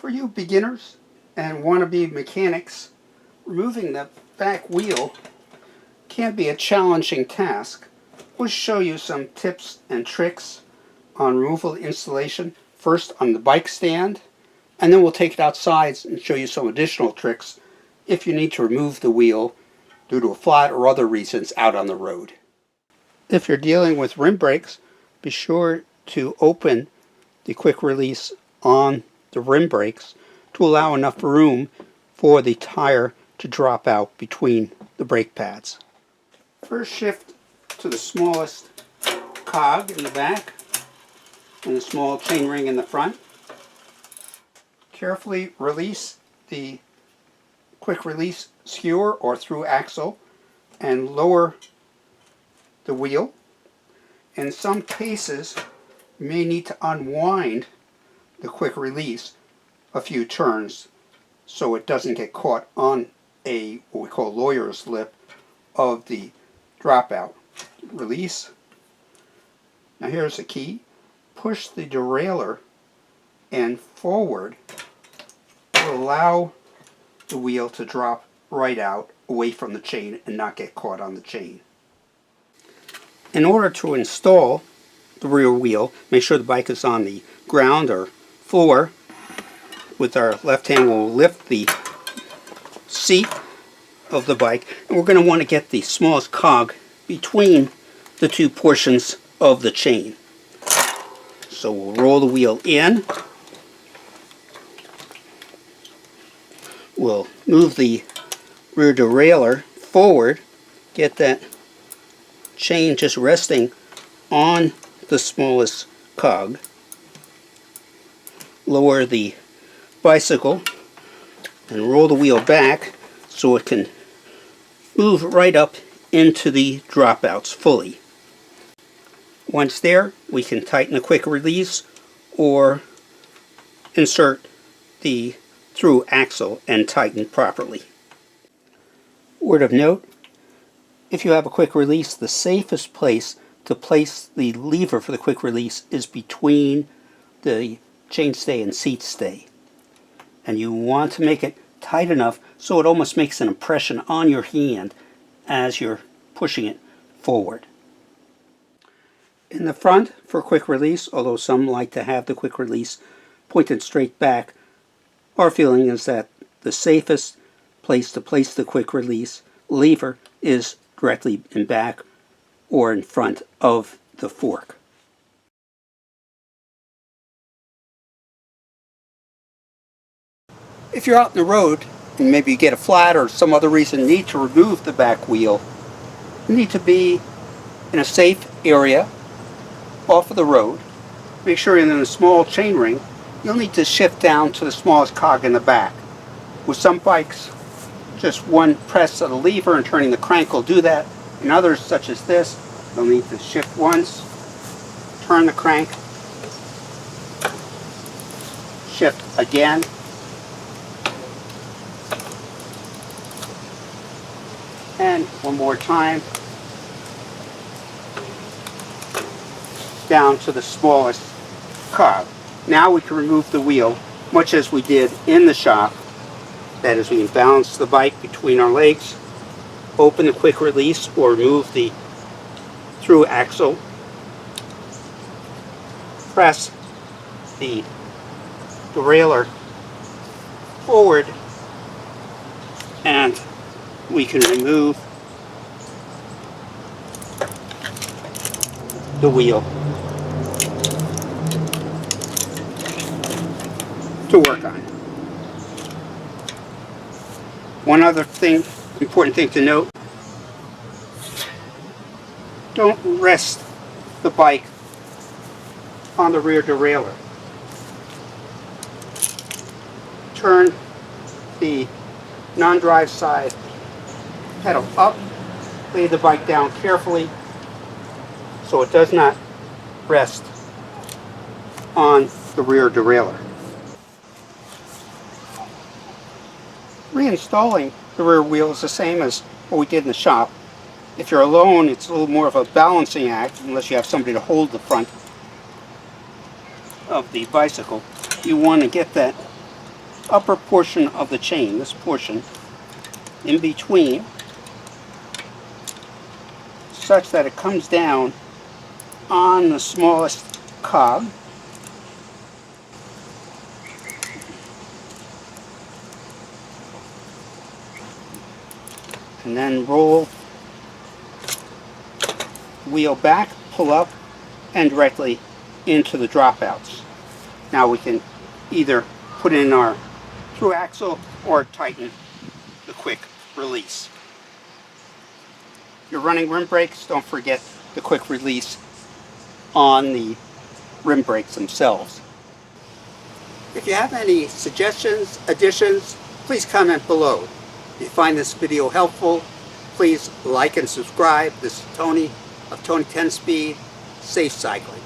For you beginners and wannabe mechanics, removing the back wheel can be a challenging task. We'll show you some tips and tricks on removal installation, first on the bike stand, and then we'll take it outside and show you some additional tricks if you need to remove the wheel due to a flat or other reasons out on the road. If you're dealing with rim brakes, be sure to open the quick release on the rim brakes to allow enough room for the tire to drop out between the brake pads. First, shift to the smallest cog in the back and the small chain ring in the front. Carefully release the quick release skewer or through axle and lower the wheel. In some cases, you may need to unwind the quick release a few turns so it doesn't get caught on what we call lawyer's lip of the dropout. Release. Now here's the key. Push the derailleur and forward to allow the wheel to drop right out away from the chain and not get caught on the chain. In order to install the rear wheel, make sure the bike is on the ground or floor. With our left hand we'll lift the seat of the bike, and we're going to want to get the smallest cog between the two portions of the chain. So we'll roll the wheel in. We'll move the rear derailleur forward, get that chain just resting on the smallest cog. Lower the bicycle and roll the wheel back so it can move right up into the dropouts fully. Once there, we can tighten the quick release or insert the through axle and tighten properly. Word of note, if you have a quick release, the safest place to place the lever for the quick release is between the chainstay and seat stay. And you want to make it tight enough so it almost makes an impression on your hand as you're pushing it forward. In the front, for quick release, although some like to have the quick release pointed straight back, our feeling is that the safest place to place the quick release lever is directly in back or in front of the fork. If you're out on the road and maybe you get a flat or some other reason need to remove the back wheel, you need to be in a safe area off of the road. Make sure you're in a small chain ring. You'll need to shift down to the smallest cog in the back. With some bikes, just one press of the lever and turning the crank will do that. In others, such as this, you'll need to shift once, turn the crank, shift again, and one more time, down to the smallest cog. Now we can remove the wheel, much as we did in the shop. That is, we can balance the bike between our legs, open the quick release or remove the through axle, press the derailleur forward, and we can remove the wheel to work on. One other thing, important thing to note, don't rest the bike on the rear derailleur. Turn the non-drive side pedal up, lay the bike down carefully so it does not rest on the rear derailleur. Reinstalling the rear wheel is the same as what we did in the shop. If you're alone, it's a little more of a balancing act, unless you have somebody to hold the front of the bicycle. You want to get that upper portion of the chain, this portion, in between, such that it comes down on the smallest cog. And then roll the wheel back, pull up, and directly into the dropouts. Now we can either put in our through axle or tighten the quick release. If you're running rim brakes, don't forget the quick release on the rim brakes themselves. If you have any suggestions, additions, please comment below. If you find this video helpful, please like and subscribe. This is Tony of Tony 10 Speed. Safe cycling.